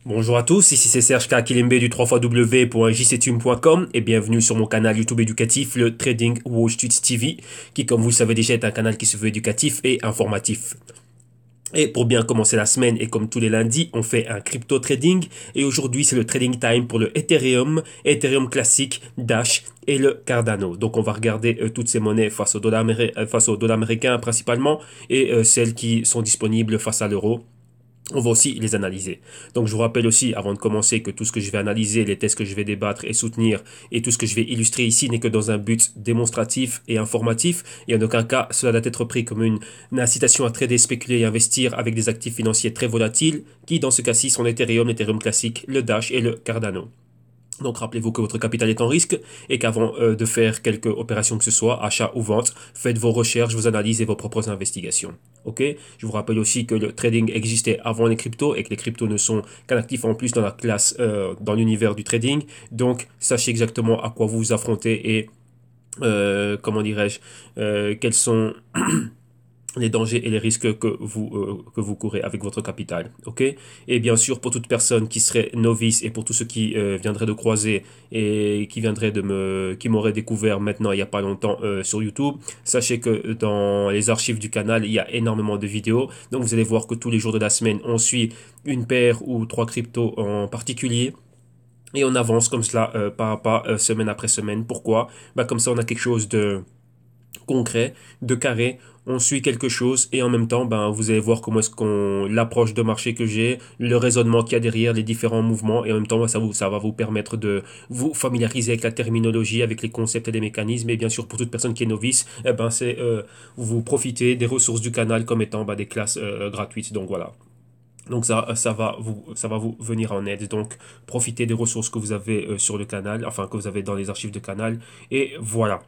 Bonjour à tous, ici c'est Serge Kakilembe du 3xw.jctune.com et bienvenue sur mon canal YouTube éducatif, le Trading Wall Street TV, qui comme vous le savez déjà est un canal qui se veut éducatif et informatif. Et pour bien commencer la semaine et comme tous les lundis, on fait un crypto trading et aujourd'hui c'est le trading time pour le Ethereum, Ethereum classique, Dash et le Cardano. Donc on va regarder toutes ces monnaies face au dollar américain principalement et celles qui sont disponibles face à l'euro. On va aussi les analyser. Donc je vous rappelle aussi, avant de commencer, que tout ce que je vais analyser, les tests que je vais débattre et soutenir, et tout ce que je vais illustrer ici n'est que dans un but démonstratif et informatif, et en aucun cas cela doit être pris comme une incitation à trader, spéculer et investir avec des actifs financiers très volatiles, qui dans ce cas-ci sont l'Ethereum, l'Ethereum classique, le Dash et le Cardano. Donc rappelez-vous que votre capital est en risque et qu'avant de faire quelque opération que ce soit, achat ou vente, faites vos recherches, vos analyses et vos propres investigations. Ok? Je vous rappelle aussi que le trading existait avant les cryptos et que les cryptos ne sont qu'un actif en plus dans la classe, dans l'univers du trading. Donc sachez exactement à quoi vous vous affrontez et comment dirais-je, quels sont les dangers et les risques que vous courez avec votre capital. Ok? Et bien sûr, pour toute personne qui serait novice et pour tous ceux qui viendraient de croiser et qui viendraient qui m'auraient découvert maintenant il n'y a pas longtemps sur YouTube, sachez que dans les archives du canal, il y a énormément de vidéos. Donc vous allez voir que tous les jours de la semaine, on suit une paire ou trois cryptos en particulier. Et on avance comme cela, pas à pas, semaine après semaine. Pourquoi? Bah, comme ça, on a quelque chose de concret, de carré, on suit quelque chose et en même temps, ben, vous allez voir comment est-ce qu'on l'approche de marché que j'ai, le raisonnement qu'il y a derrière, les différents mouvements et en même temps, ben, ça va vous permettre de vous familiariser avec la terminologie, avec les concepts et les mécanismes et bien sûr pour toute personne qui est novice, eh ben, c'est vous profitez des ressources du canal comme étant ben, des classes gratuites. Donc voilà. Donc ça va vous venir en aide. Donc profitez des ressources que vous avez sur le canal, enfin que vous avez dans les archives de canal. Et voilà.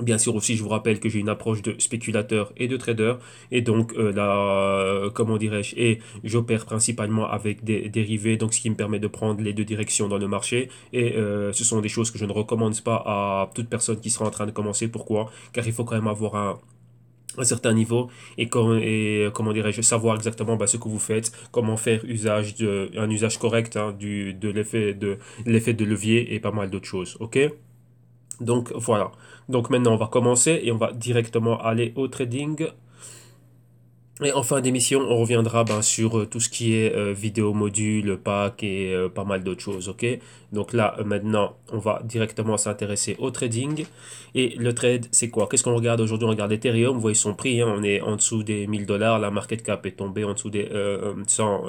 Bien sûr aussi, je vous rappelle que j'ai une approche de spéculateur et de trader et donc là, comment dirais-je, et j'opère principalement avec des dérivés, donc ce qui me permet de prendre les deux directions dans le marché et ce sont des choses que je ne recommande pas à toute personne qui sera en train de commencer. Pourquoi? Car il faut quand même avoir un certain niveau et comment dirais-je savoir exactement bah, ce que vous faites, comment faire un usage correct hein, de l'effet de levier et pas mal d'autres choses. Ok? Donc voilà. Donc maintenant on va commencer et on va directement aller au trading. Et en fin d'émission, on reviendra ben, sur tout ce qui est vidéo module, pack et pas mal d'autres choses, ok? Donc là, maintenant, on va directement s'intéresser au trading. Et le trade, c'est quoi? Qu'est-ce qu'on regarde aujourd'hui? On regarde Ethereum, vous voyez son prix, hein, on est en dessous des 1000 dollars, la market cap est tombée en dessous des 100,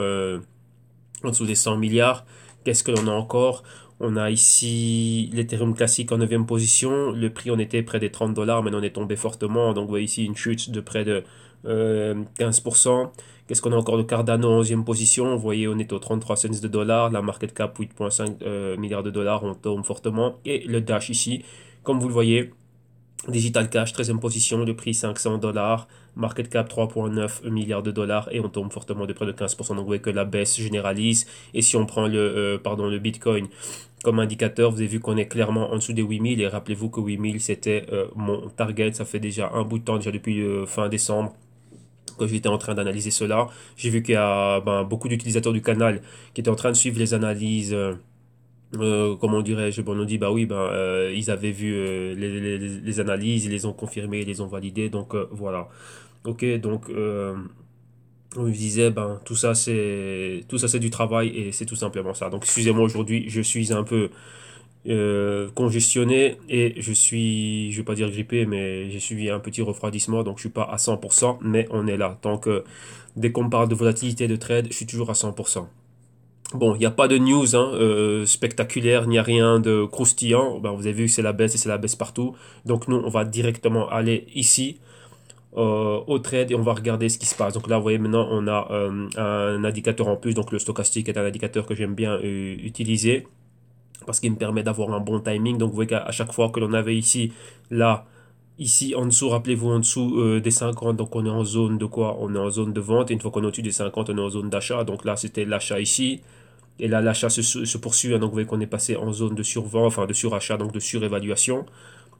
en dessous des 100 milliards. Qu'est-ce que l'on a encore? On a ici l'Ethereum classique en 9e position. Le prix, on était près des 30 dollars, mais on est tombé fortement. Donc, vous voyez ici une chute de près de 15%. Qu'est-ce qu'on a encore? Le Cardano en 11e position. Vous voyez, on est aux 33 cents de dollars. La market cap 8,5 milliards de dollars. On tombe fortement. Et le Dash ici, comme vous le voyez, Digital Cash, 13e position, le prix 500 dollars, market cap 3,9 milliards de dollars et on tombe fortement de près de 15%. Donc vous voyez que la baisse généralise. Et si on prend le Bitcoin comme indicateur, vous avez vu qu'on est clairement en dessous des 8000 et rappelez-vous que 8000 c'était mon target. Ça fait déjà un bout de temps, déjà depuis fin décembre quand j'étais en train d'analyser cela. J'ai vu qu'il y a ben, beaucoup d'utilisateurs du canal qui étaient en train de suivre les analyses. Comment dirais-je, bon, on dit bah oui, ben ils avaient vu les analyses, ils les ont confirmées, ils les ont validées, donc voilà. Ok, donc on me disait ben tout ça c'est du travail et c'est tout simplement ça. Donc excusez-moi aujourd'hui, je suis un peu congestionné et je vais pas dire grippé, mais j'ai suivi un petit refroidissement, donc je suis pas à 100%, mais on est là. Tant que dès qu'on parle de volatilité de trade, je suis toujours à 100%. Bon, il n'y a pas de news hein, spectaculaire, il n'y a rien de croustillant. Ben, vous avez vu que c'est la baisse et c'est la baisse partout. Donc nous, on va directement aller ici au trade et on va regarder ce qui se passe. Donc là, vous voyez maintenant, on a un indicateur en plus. Donc le stochastique est un indicateur que j'aime bien utiliser parce qu'il me permet d'avoir un bon timing. Donc vous voyez qu'à chaque fois que l'on avait ici, là, ici en dessous, rappelez-vous, en dessous des 50, donc on est en zone de quoi? On est en zone de vente. Et une fois qu'on est au-dessus des 50, on est en zone d'achat. Donc là, c'était l'achat ici. Et là, l'achat se poursuit, hein, donc vous voyez qu'on est passé en zone de survent, enfin de surachat, donc de surévaluation.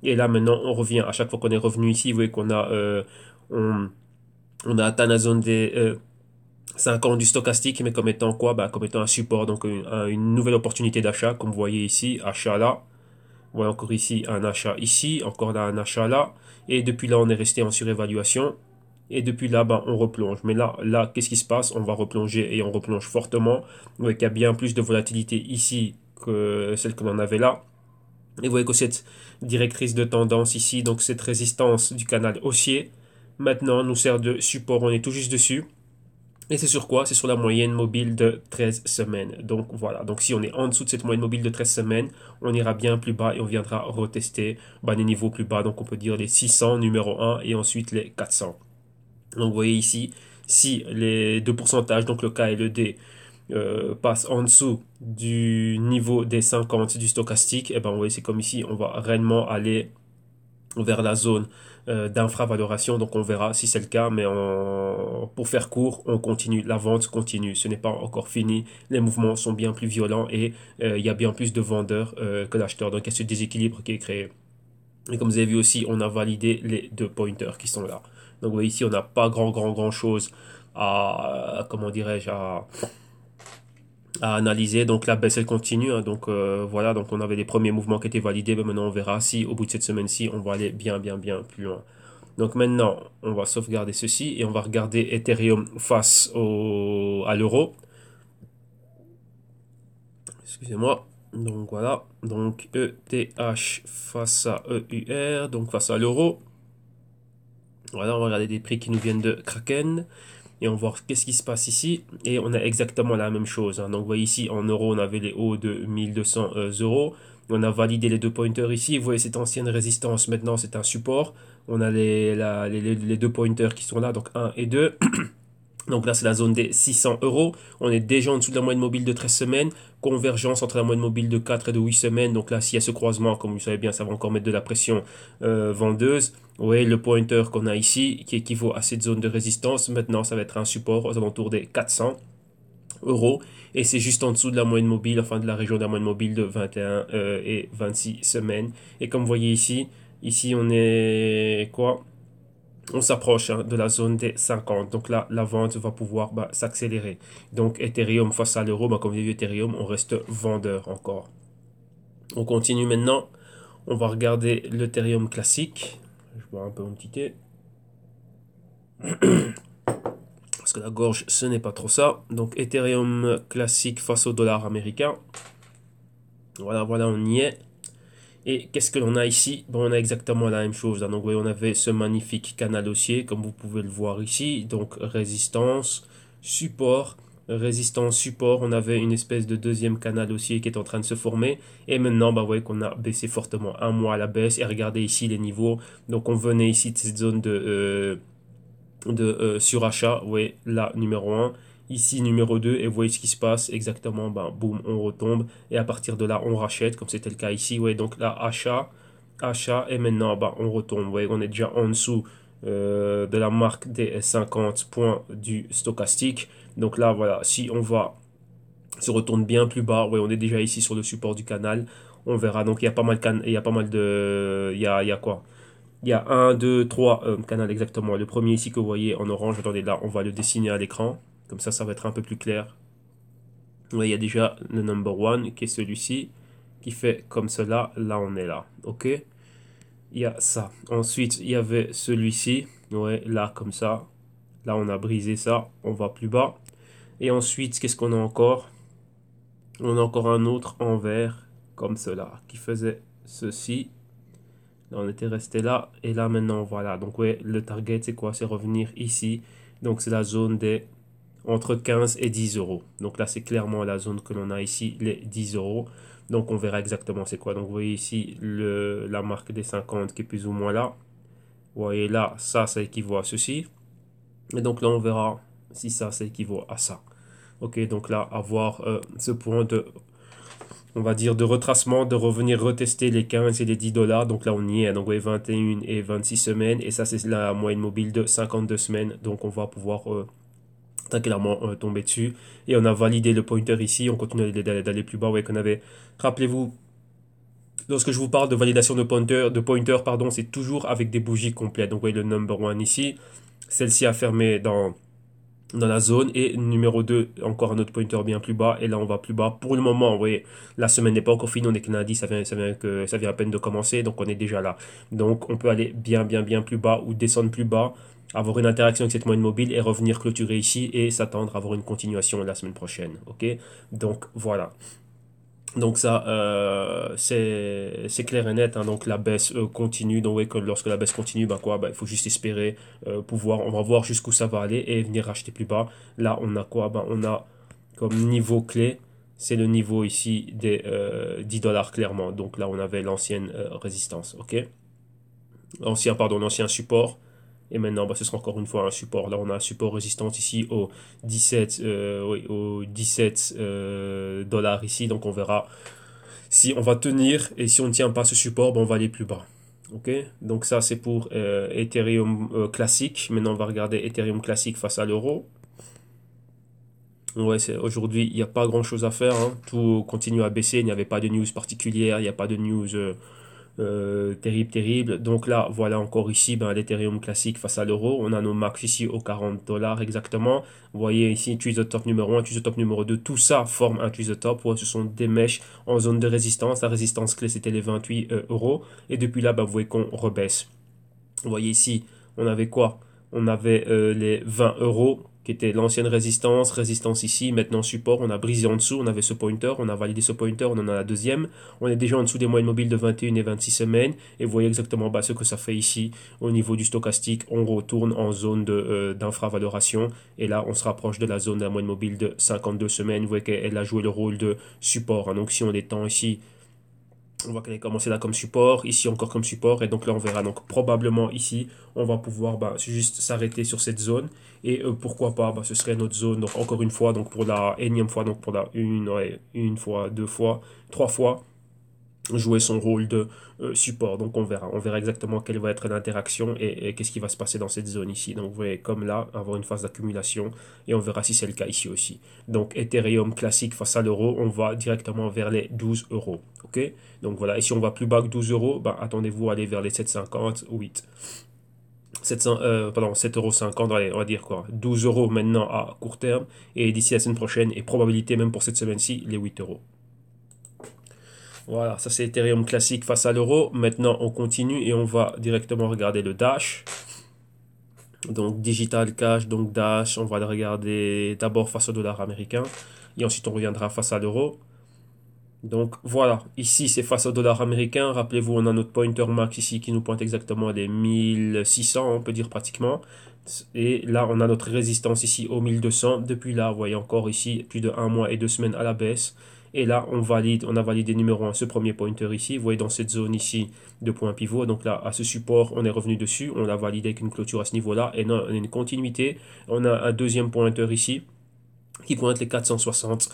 Et là, maintenant, on revient. À chaque fois qu'on est revenu ici, vous voyez qu'on a, on a atteint 50 du stochastique, mais comme étant quoi? Bah, comme étant un support, donc une nouvelle opportunité d'achat, comme vous voyez ici, achat là. Vous voyez encore ici un achat ici, encore là un achat là. Et depuis là, on est resté en surévaluation. Et depuis là, ben, on replonge. Mais là, qu'est-ce qui se passe? On va replonger et on replonge fortement. Vous voyez qu'il y a bien plus de volatilité ici que celle que l'on avait là. Et vous voyez que cette directrice de tendance ici, donc cette résistance du canal haussier, maintenant nous sert de support. On est tout juste dessus. Et c'est sur quoi? C'est sur la moyenne mobile de 13 semaines. Donc voilà, donc si on est en dessous de cette moyenne mobile de 13 semaines, on ira bien plus bas et on viendra retester les niveaux plus bas. Donc on peut dire les 600 numéro 1 et ensuite les 400. Donc vous voyez ici, si les deux pourcentages, donc le K et le D, passent en dessous du niveau des 50 du stochastique, et ben vous voyez c'est comme ici, on va réellement aller vers la zone d'infravaloration. Donc on verra si c'est le cas, mais pour faire court, on continue, la vente continue, ce n'est pas encore fini, les mouvements sont bien plus violents et il y a bien plus de vendeurs que d'acheteurs, donc il y a ce déséquilibre qui est créé. Et comme vous avez vu aussi, on a validé les deux pointers qui sont là. Donc vous voyez ici, on n'a pas grand chose comment dirais-je, à analyser. Donc la baisse elle continue, hein. Donc voilà, donc on avait les premiers mouvements qui étaient validés, mais maintenant on verra si au bout de cette semaine-ci on va aller bien plus loin. Donc maintenant on va sauvegarder ceci et on va regarder Ethereum face à l'euro. Excusez-moi. Donc voilà, donc ETH face à EUR, donc face à l'euro. Voilà, on va regarder des prix qui nous viennent de Kraken. Et on va voir qu'est-ce qui se passe ici. Et on a exactement la même chose, hein. Donc vous voyez ici, en euros, on avait les hauts de 1200 euros. On a validé les deux pointers ici. Vous voyez cette ancienne résistance, maintenant c'est un support. On a les deux pointers qui sont là, donc un et 2. Donc là, c'est la zone des 600 euros. On est déjà en dessous de la moyenne mobile de 13 semaines. Convergence entre la moyenne mobile de 4 et de 8 semaines. Donc là, s'il y a ce croisement, comme vous savez bien, ça va encore mettre de la pression vendeuse. Vous voyez le pointer qu'on a ici, qui équivaut à cette zone de résistance. Maintenant, ça va être un support aux alentours des 400 euros. Et c'est juste en dessous de la moyenne mobile, enfin de la région de la moyenne mobile de 21 et 26 semaines. Et comme vous voyez ici on est quoi? On s'approche de la zone des 50. Donc là, la vente va pouvoir s'accélérer. Donc Ethereum face à l'euro, comme vous avez vu Ethereum, on reste vendeur encore. On continue maintenant. On va regarder l'Ethereum classique. Je bois un peu mon petit thé. Parce que la gorge, ce n'est pas trop ça. Donc Ethereum classique face au dollar américain. Voilà, on y est. Et qu'est-ce que l'on a ici? On a exactement la même chose, hein. Donc, vous voyez, on avait ce magnifique canal haussier, comme vous pouvez le voir ici. Donc, résistance, support, résistance, support. On avait une espèce de deuxième canal haussier qui est en train de se former. Et maintenant, vous voyez qu'on a baissé fortement un mois à la baisse. Et regardez ici les niveaux. Donc, on venait ici de cette zone de surachat. Vous voyez, là, numéro 1. Ici, numéro 2, et vous voyez ce qui se passe exactement, boum, on retombe, et à partir de là, on rachète, comme c'était le cas ici, ouais, donc là, achat, et maintenant, on retombe, vous voyez, on est déjà en dessous de la marque des 50 points du stochastique, donc là, voilà, si on se retourne bien plus bas, ouais, on est déjà ici sur le support du canal, on verra, donc il y a pas mal il y a pas mal de, il y a quoi? Il y a un, 2, 3 canaux exactement. Le premier ici que vous voyez en orange, attendez là, on va le dessiner à l'écran. Comme ça va être un peu plus clair. Ouais, il y a déjà le number one qui est celui-ci, qui fait comme cela. Là, on est là. Ok? Il y a ça. Ensuite, il y avait celui-ci. Ouais, là, comme ça. Là, on a brisé ça. On va plus bas. Et ensuite, qu'est-ce qu'on a encore? On a encore un autre en vert, comme cela, qui faisait ceci. Là, on était resté là. Et là, maintenant, voilà. Donc, ouais, le target, c'est quoi? C'est revenir ici. Donc, c'est la zone des entre 15 et 10 euros. Donc là, c'est clairement la zone que l'on a ici, les 10 euros. Donc on verra exactement c'est quoi. Donc vous voyez ici la marque des 50 qui est plus ou moins là. Vous voyez là, ça équivaut à ceci. Et donc là, on verra si ça équivaut à ça. Ok, donc là, avoir ce point de, on va dire, de retracement, de revenir retester les 15 et les 10 dollars. Donc là, on y est. Donc vous voyez 21 et 26 semaines. Et ça, c'est la moyenne mobile de 52 semaines. Donc on va pouvoir clairement tombé dessus et on a validé le pointer ici, on continue d'aller plus bas. Ouais, qu'on avait, rappelez-vous, lorsque je vous parle de validation de pointer, pardon, c'est toujours avec des bougies complètes. Donc vous voyez le number one ici, celle-ci a fermé dans dans la zone. Et numéro 2, encore un autre pointer bien plus bas. Et là, on va plus bas. Pour le moment, vous voyez, la semaine n'est pas encore finie. On est que lundi, ça vient à peine de commencer. Donc, on est déjà là. Donc, on peut aller bien plus bas ou descendre plus bas, avoir une interaction avec cette moyenne mobile et revenir clôturer ici et s'attendre à avoir une continuation la semaine prochaine. Ok? Donc, voilà. Donc ça, c'est clair et net, hein. Donc la baisse continue. Donc ouais, que lorsque la baisse continue, ben quoi, ben, il faut juste espérer pouvoir. On va voir jusqu'où ça va aller et venir racheter plus bas. Là, on a quoi? Ben, on a comme niveau clé, c'est le niveau ici des 10 dollars clairement. Donc là, on avait l'ancienne résistance. Ok? L'ancien support. Et maintenant, bah, ce sera encore une fois un support. Là, on a un support résistance ici au 17, oui, au 17 dollars ici. Donc, on verra si on va tenir. Et si on ne tient pas ce support, bah, on va aller plus bas. Ok, donc ça, c'est pour Ethereum classique. Maintenant, on va regarder Ethereum classique face à l'euro. Ouais, aujourd'hui, il n'y a pas grand-chose à faire, hein. Tout continue à baisser. Il n'y avait pas de news particulière. Il n'y a pas de news terrible. Donc là, voilà encore ici, ben, l'Ethereum classique face à l'euro. On a nos max ici aux 40 dollars exactement. Vous voyez ici, choose the top numéro 1, choose the top numéro 2. Tout ça forme un choose the top. Ouais, ce sont des mèches en zone de résistance. La résistance clé, c'était les 28 euros. Et depuis là, ben, vous voyez qu'on rebaisse. Vous voyez ici, on avait quoi? On avait les 20 euros qui était l'ancienne résistance, résistance ici, maintenant support, on a brisé en dessous, on avait ce pointer, on a validé ce pointer, on en a la deuxième, on est déjà en dessous des moyennes mobiles de 21 et 26 semaines, et vous voyez exactement bah, ce que ça fait ici au niveau du stochastique, on retourne en zone d'infravaloration, et là on se rapproche de la zone de la moyenne mobile de 52 semaines, vous voyez qu'elle a joué le rôle de support, hein. Donc si on étend ici, on voit qu'elle est commencée là comme support, ici encore comme support, et donc là on verra. Donc probablement ici, on va pouvoir bah, juste s'arrêter sur cette zone, et pourquoi pas, bah, ce serait notre zone, donc encore une fois, donc pour la énième fois, donc pour la une fois, deux fois, trois fois, jouer son rôle de support. Donc on verra exactement quelle va être l'interaction et qu'est-ce qui va se passer dans cette zone ici. Donc vous voyez comme là, avoir une phase d'accumulation et on verra si c'est le cas ici aussi. Donc Ethereum classique face à l'euro, on va directement vers les 12 euros. Ok? Donc voilà, et si on va plus bas que 12 euros, bah, attendez-vous à aller vers les 7,50 ou 8. 700, pardon, 7,50 €, allez, on va dire quoi, 12 euros maintenant à court terme, et d'ici la semaine prochaine, et probabilité même pour cette semaine-ci, les 8 euros. Voilà, ça c'est Ethereum classique face à l'euro. Maintenant, on continue et on va directement regarder le Dash. Donc Digital Cash, donc Dash, on va le regarder d'abord face au dollar américain et ensuite on reviendra face à l'euro. Donc voilà, ici c'est face au dollar américain. Rappelez-vous, on a notre pointer max ici qui nous pointe exactement les 1600, on peut dire pratiquement. Et là, on a notre résistance ici au 1200. Depuis là, vous voyez encore ici plus de 1 mois et 2 semaines à la baisse. Et là, on a validé numéro 1, ce premier pointer ici. Vous voyez dans cette zone ici de point pivot. Donc là, à ce support, on est revenu dessus. On l'a validé avec une clôture à ce niveau-là. Et non, on a une continuité. On a un deuxième pointer ici qui pointe les 460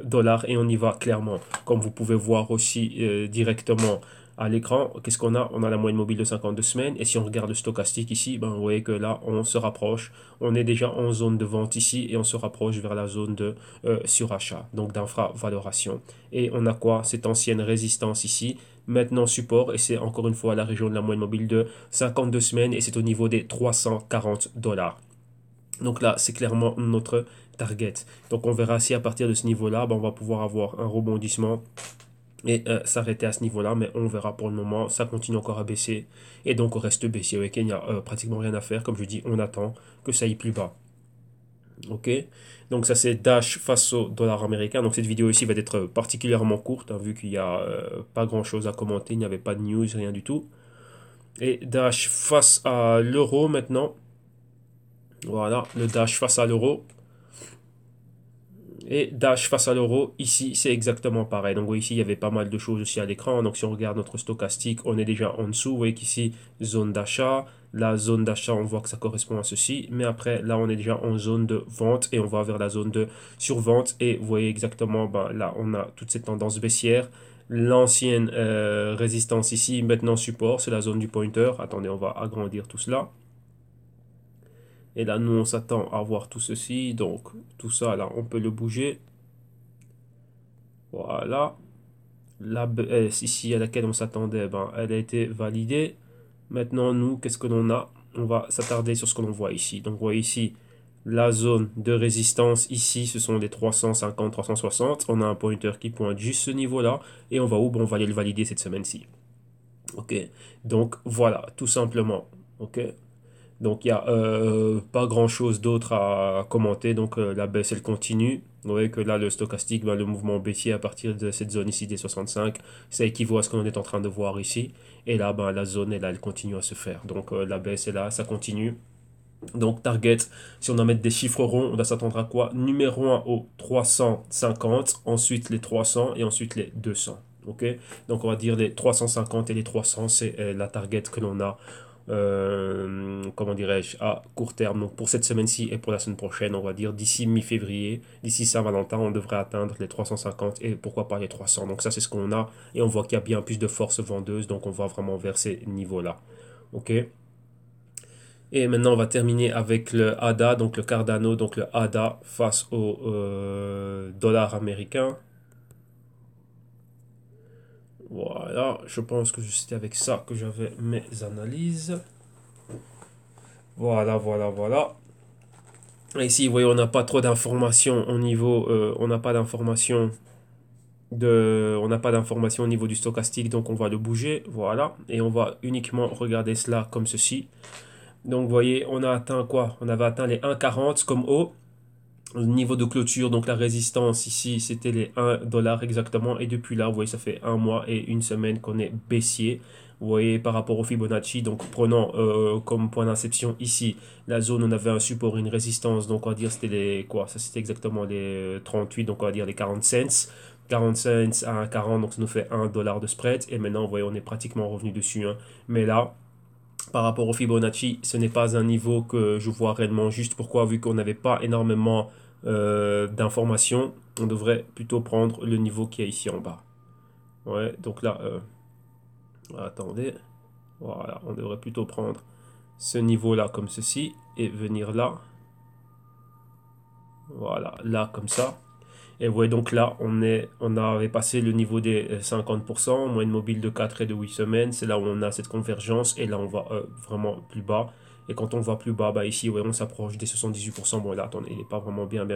dollars et on y va clairement. Comme vous pouvez voir aussi directement à l'écran, qu'est-ce qu'on a? On a la moyenne mobile de 52 semaines et si on regarde le stochastique ici, ben, vous voyez que là, on se rapproche. On est déjà en zone de vente ici et on se rapproche vers la zone de surachat, donc d'infravaloration. Et on a quoi? Cette ancienne résistance ici. Maintenant support et c'est encore une fois la région de la moyenne mobile de 52 semaines et c'est au niveau des 340 dollars. Donc là, c'est clairement notre target. Donc on verra si à partir de ce niveau-là, ben, on va pouvoir avoir un rebondissement et s'arrêter à ce niveau-là. Mais on verra pour le moment, ça continue encore à baisser. Et donc on reste baissier. Ok, il n'y a pratiquement rien à faire. Comme je dis, on attend que ça aille plus bas. Ok, donc ça c'est Dash face au dollar américain. Donc cette vidéo ici va être particulièrement courte, hein, vu qu'il n'y a pas grand-chose à commenter. Il n'y avait pas de news, rien du tout. Et Dash face à l'euro maintenant. Voilà, le Dash face à l'euro. Et Dash face à l'euro, ici c'est exactement pareil. Donc vous voyez ici il y avait pas mal de choses aussi à l'écran. Donc si on regarde notre stochastique, on est déjà en dessous. Vous voyez qu'ici zone d'achat. La zone d'achat, on voit que ça correspond à ceci. Mais après là on est déjà en zone de vente et on va vers la zone de survente. Et vous voyez exactement, ben, là on a toute cette tendance baissière. L'ancienne résistance ici, maintenant support, c'est la zone du pointer. Attendez, on va agrandir tout cela. Et là, nous, on s'attend à voir tout ceci. Donc, tout ça, là, on peut le bouger. Voilà. La baisse ici à laquelle on s'attendait, ben, elle a été validée. Maintenant, nous, qu'est-ce que l'on a? On va s'attarder sur ce que l'on voit ici. Donc, vous voyez ici La zone de résistance ici, ce sont les 350, 360. On a un pointer qui pointe juste ce niveau-là. Et on va où? Bon, on va aller le valider cette semaine-ci. Ok, donc voilà, tout simplement. Ok, donc il n'y a pas grand-chose d'autre à commenter. Donc la baisse, elle continue. Vous voyez que là, le stochastique, ben, le mouvement baissier à partir de cette zone ici des 65, ça équivaut à ce qu'on est en train de voir ici. Et là, ben, la zone, elle continue à se faire. Donc la baisse est là, ça continue. Donc target, si on en met des chiffres ronds, on doit s'attendre à quoi? Numéro 1 au 350, ensuite les 300 et ensuite les 200. Ok, donc on va dire les 350 et les 300, c'est la target que l'on a, comment dirais-je, à court terme. Donc pour cette semaine-ci et pour la semaine prochaine, on va dire d'ici mi-février, d'ici Saint-Valentin, on devrait atteindre les 350 et pourquoi pas les 300. Donc ça, c'est ce qu'on a et on voit qu'il y a bien plus de force vendeuse, donc on va vraiment vers ces niveaux-là. Ok. Et maintenant, on va terminer avec le ADA, donc le Cardano, donc le ADA face au dollar américain. Voilà, je pense que c'était avec ça que j'avais mes analyses. Voilà, voilà, voilà. Et ici, vous voyez, on n'a pas trop d'informations au niveau, on n'a pas d'informations on n'a pas d'informations au niveau du stochastique, donc on va le bouger, voilà, et on va uniquement regarder cela comme ceci. Donc, vous voyez, on a atteint quoi? On avait atteint les 1,40 comme haut. Le niveau de clôture, donc la résistance ici, c'était les 1 dollar exactement. Et depuis là, vous voyez, ça fait un mois et une semaine qu'on est baissier. Vous voyez, par rapport au Fibonacci, donc prenant comme point d'inception ici, la zone, on avait un support et une résistance. Donc on va dire c'était les quoi? Ça c'était exactement les 38, donc on va dire les 40 cents. 40 cents à 1,40, donc ça nous fait 1 dollar de spread. Et maintenant, vous voyez, on est pratiquement revenu dessus, hein. Mais là, par rapport au Fibonacci, ce n'est pas un niveau que je vois réellement juste. Pourquoi? Vu qu'on n'avait pas énormément d'informations, on devrait plutôt prendre le niveau qui est ici en bas. Ouais, donc là, attendez, voilà, on devrait plutôt prendre ce niveau-là comme ceci et venir là. Voilà, là comme ça. Et vous voyez donc là, on avait passé le niveau des 50%, moyenne mobile de 4 et de 8 semaines. C'est là où on a cette convergence et là on va vraiment plus bas. Et quand on va plus bas, bah ici, ouais, on s'approche des 78%. Bon là, attendez, il n'est pas vraiment bien,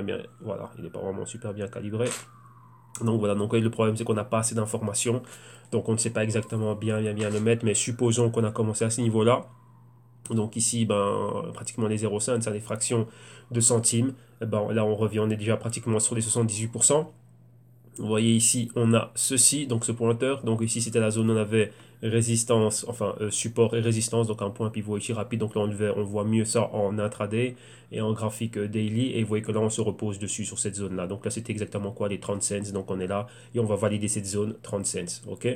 voilà, il n'est pas vraiment super bien calibré. Donc voilà, donc le problème c'est qu'on n'a pas assez d'informations. Donc on ne sait pas exactement bien le mettre, mais supposons qu'on a commencé à ce niveau-là. Donc ici, ben, pratiquement les 0,5, ça des fractions de centimes. Et ben, là, on revient, on est déjà pratiquement sur les 78%. Vous voyez ici, on a ceci, donc ce pointeur. Donc ici, c'était la zone où on avait résistance, enfin support et résistance, donc un point pivot ici rapide. Donc là, on voit mieux ça en intraday et en graphique daily. Et vous voyez que là, on se repose dessus sur cette zone-là. Donc là, c'était exactement quoi? Les 30 cents. Donc on est là et on va valider cette zone 30 cents. OK?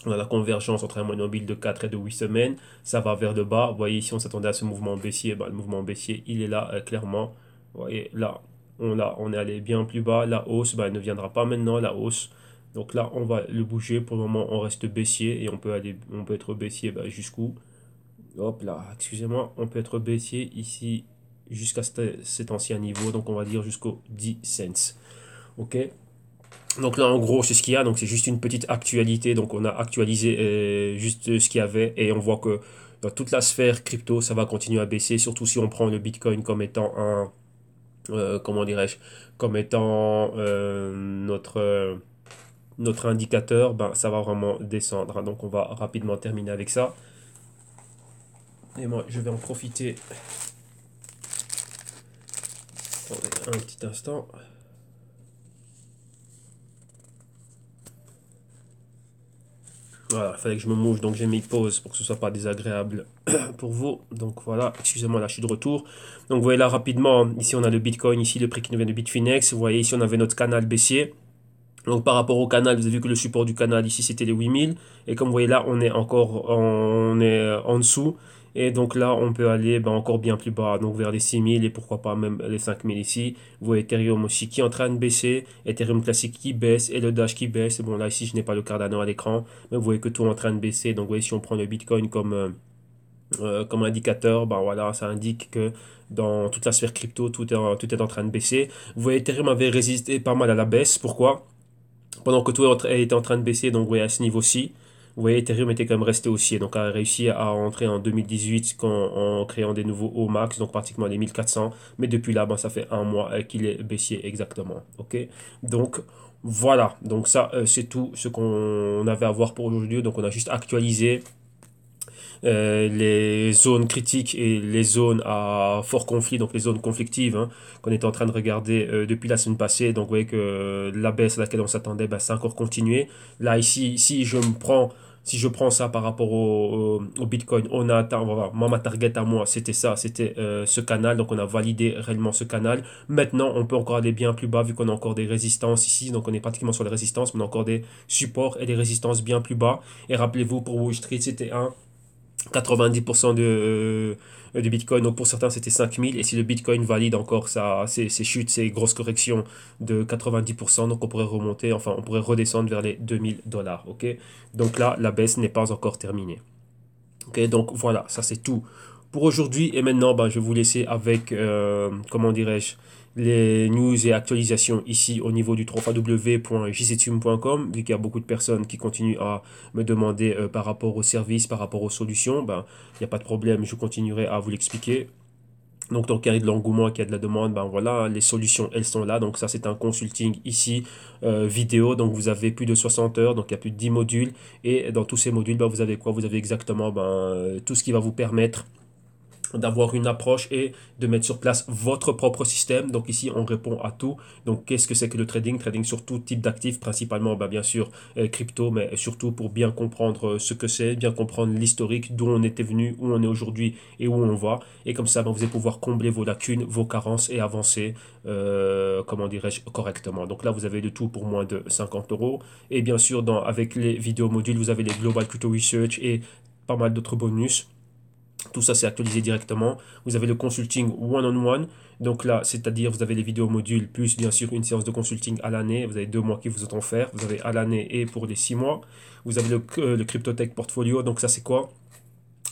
On a la convergence entre un moyen mobile de 4 et de 8 semaines. Ça va vers le bas. Vous voyez ici, on s'attendait à ce mouvement baissier. Ben, le mouvement baissier, il est là clairement. Vous voyez là, on est allé bien plus bas. La hausse, ben, elle ne viendra pas maintenant, la hausse. Donc là, on va le bouger. Pour le moment, on reste baissier et on peut être baissier ben, jusqu'où? Hop là, excusez-moi. On peut être baissier ici jusqu'à cet ancien niveau. Donc on va dire jusqu'au 10 cents. OK? Donc là, en gros, c'est ce qu'il y a. Donc c'est juste une petite actualité. Donc on a actualisé juste ce qu'il y avait et on voit que dans toute la sphère crypto, ça va continuer à baisser. Surtout si on prend le Bitcoin comme étant un, comment dirais-je, comme étant notre indicateur, ben ça va vraiment descendre. Donc on va rapidement terminer avec ça. Et moi, je vais en profiter. Attendez un petit instant. Voilà, il fallait que je me mouche, donc j'ai mis pause pour que ce soit pas désagréable pour vous. Donc voilà, excusez-moi, là je suis de retour. Donc vous voyez là rapidement, ici on a le Bitcoin, ici le prix qui nous vient de Bitfinex. Vous voyez ici on avait notre canal baissier. Donc par rapport au canal, vous avez vu que le support du canal ici c'était les 8000. Et comme vous voyez là, on est en dessous. Et donc là, on peut aller ben, encore bien plus bas, donc vers les 6000 et pourquoi pas même les 5000 ici. Vous voyez Ethereum aussi qui est en train de baisser, Ethereum classique qui baisse et le Dash qui baisse. Et bon là ici, je n'ai pas le Cardano à l'écran, mais vous voyez que tout est en train de baisser. Donc vous voyez si on prend le Bitcoin comme indicateur, ben voilà, ça indique que dans toute la sphère crypto, tout est en train de baisser. Vous voyez Ethereum avait résisté pas mal à la baisse. Pourquoi? Pendant que tout était en train de baisser, donc vous voyez à ce niveau-ci. Vous voyez, Ethereum était quand même resté haussier, donc a réussi à entrer en 2018 en créant des nouveaux hauts max, donc pratiquement les 1400. Mais depuis là, ben, ça fait un mois qu'il est baissier exactement. Ok, donc voilà, donc ça c'est tout ce qu'on avait à voir pour aujourd'hui. Donc on a juste actualisé les zones critiques et les zones à fort conflit, donc les zones conflictives hein, qu'on était en train de regarder depuis la semaine passée. Donc vous voyez que la baisse à laquelle on s'attendait, bah, ça a encore continué. Là ici, si je prends ça par rapport au Bitcoin, on a atteint, voilà, moi ma target à moi, c'était ça, c'était ce canal, donc on a validé réellement ce canal. Maintenant, on peut encore aller bien plus bas vu qu'on a encore des résistances ici, donc on est pratiquement sur les résistances, mais on a encore des supports et des résistances bien plus bas. Et rappelez-vous, pour Wall Street, c'était un 90% de Bitcoin, donc pour certains c'était 5000, et si le Bitcoin valide encore ses chutes, ses grosses corrections de 90%, donc on pourrait remonter, enfin on pourrait redescendre vers les 2000 dollars, ok? Donc là, la baisse n'est pas encore terminée. Ok, donc voilà, ça c'est tout pour aujourd'hui. Et maintenant, ben, je vais vous laisser avec, comment dirais-je, les news et actualisations ici au niveau du www.jctune.com. Vu qu'il y a beaucoup de personnes qui continuent à me demander par rapport aux services, par rapport aux solutions, ben, il n'y a pas de problème, je continuerai à vous l'expliquer. Donc, tant qu'il y a de l'engouement, qu'il y a de la demande, ben voilà, les solutions, elles sont là. Donc, ça, c'est un consulting ici, vidéo. Donc, vous avez plus de 60 heures, donc il y a plus de 10 modules. Et dans tous ces modules, ben, vous avez quoi? Vous avez exactement ben, tout ce qui va vous permettre d'avoir une approche et de mettre sur place votre propre système. Donc ici, on répond à tout. Donc qu'est-ce que c'est que le trading? Trading sur tout type d'actifs, principalement bien sûr crypto, mais surtout pour bien comprendre ce que c'est, bien comprendre l'historique, d'où on était venu, où on est aujourd'hui et où on va. Et comme ça, vous allez pouvoir combler vos lacunes, vos carences et avancer, comment dirais-je, correctement. Donc là, vous avez de tout pour moins de 50 euros. Et bien sûr, avec les vidéos modules, vous avez les Global Crypto Research et pas mal d'autres bonus. Tout ça, c'est actualisé directement. Vous avez le consulting one-on-one. Donc là, c'est-à-dire, vous avez les vidéos modules, plus bien sûr une séance de consulting à l'année. Vous avez 2 mois qui vous sont offerts. Vous avez à l'année et pour les 6 mois. Vous avez le CryptoTech Portfolio. Donc ça, c'est quoi?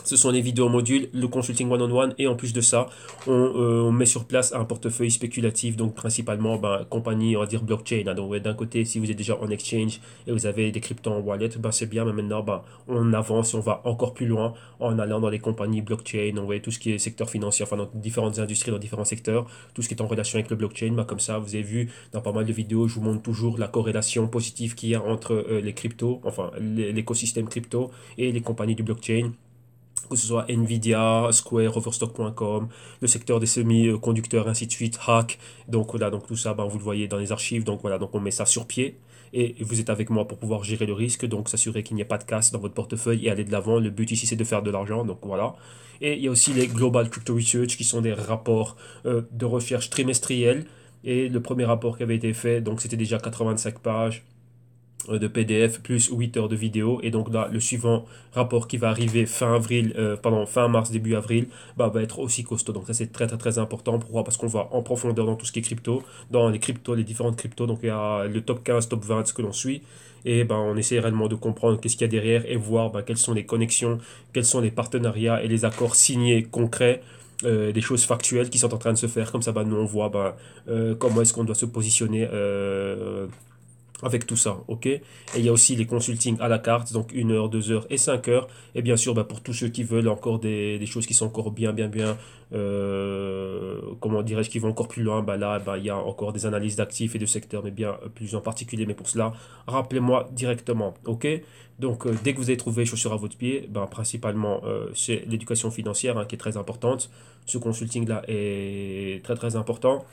Ce sont les vidéos modules, le consulting one-on-one et en plus de ça, on met sur place un portefeuille spéculatif, donc principalement compagnie, on va dire blockchain. Hein. Donc ouais, d'un côté, si vous êtes déjà en exchange et vous avez des cryptos en wallet, c'est bien, mais maintenant on avance et on va encore plus loin en allant dans les compagnies blockchain. Donc ouais, tout ce qui est secteur financier, enfin dans différentes industries, dans différents secteurs, tout ce qui est en relation avec le blockchain, comme ça, vous avez vu dans pas mal de vidéos, je vous montre toujours la corrélation positive qu'il y a entre les cryptos, enfin l'écosystème crypto et les compagnies du blockchain, que ce soit Nvidia, Square, Overstock.com, le secteur des semi-conducteurs, ainsi de suite, Hack. Donc voilà, donc tout ça, vous le voyez dans les archives. Donc voilà, donc on met ça sur pied. Et vous êtes avec moi pour pouvoir gérer le risque, donc s'assurer qu'il n'y ait pas de casse dans votre portefeuille et aller de l'avant. Le but ici, c'est de faire de l'argent, donc voilà. Et il y a aussi les Global Crypto Research, qui sont des rapports de recherche trimestriels. Et le premier rapport qui avait été fait, donc c'était déjà 85 pages de PDF plus 8 heures de vidéo. Et donc là, le suivant rapport qui va arriver fin avril, fin mars, début avril, va être aussi costaud. Donc ça, c'est très très très important. Pourquoi? Parce qu'on va en profondeur dans tout ce qui est crypto, dans les cryptos, les différentes cryptos. Donc il y a le top 15, top 20, ce que l'on suit. Et on essaie réellement de comprendre qu'est-ce qu'il y a derrière et voir quelles sont les connexions, quels sont les partenariats et les accords signés concrets, des choses factuelles qui sont en train de se faire. Comme ça, nous on voit comment est-ce qu'on doit se positionner avec tout ça, ok? Et il y a aussi les consultings à la carte, donc 1 heure, 2 heures et 5 heures. Et bien sûr, pour tous ceux qui veulent encore des choses qui sont encore bien, comment dirais-je, qui vont encore plus loin, là, il y a encore des analyses d'actifs et de secteurs, mais bien plus en particulier. Mais pour cela, rappelez-moi directement, ok? Donc, dès que vous avez trouvé chaussure à votre pied, principalement, c'est l'éducation financière qui est très importante. Ce consulting-là est très, très important.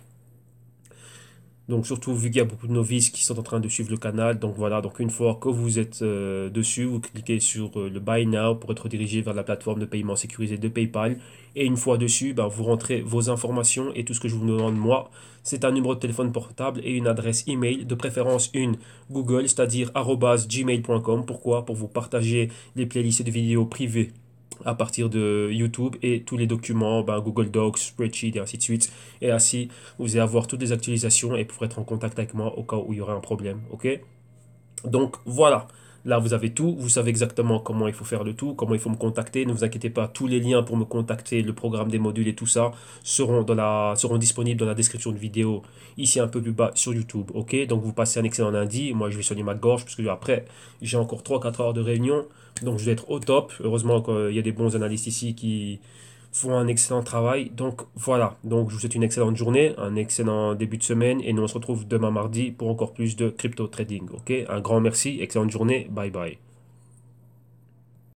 Donc surtout vu qu'il y a beaucoup de novices qui sont en train de suivre le canal. Donc voilà, donc une fois que vous êtes dessus, vous cliquez sur le Buy Now pour être redirigé vers la plateforme de paiement sécurisée de PayPal. Et une fois dessus, vous rentrez vos informations et tout ce que je vous demande moi, c'est un numéro de téléphone portable et une adresse email, de préférence une Google, c'est-à-dire @gmail.com. Pourquoi? Pour vous partager les playlists de vidéos privées à partir de YouTube et tous les documents, Google Docs, Spreadsheet et ainsi de suite. Et ainsi, vous allez avoir toutes les actualisations et pourrez être en contact avec moi au cas où il y aurait un problème. Ok? Donc voilà. Là, vous avez tout. Vous savez exactement comment il faut faire le tout, comment il faut me contacter. Ne vous inquiétez pas, tous les liens pour me contacter, le programme des modules et tout ça seront disponibles dans la description de vidéo ici un peu plus bas sur YouTube. Ok? Donc, vous passez un excellent lundi. Moi, je vais soigner ma gorge parce que après, j'ai encore 3 4 heures de réunion. Donc, je vais être au top. Heureusement qu'il y a des bons analystes ici qui font un excellent travail. Donc voilà, donc je vous souhaite une excellente journée, un excellent début de semaine et nous on se retrouve demain mardi pour encore plus de crypto trading. Ok, un grand merci, excellente journée, bye bye.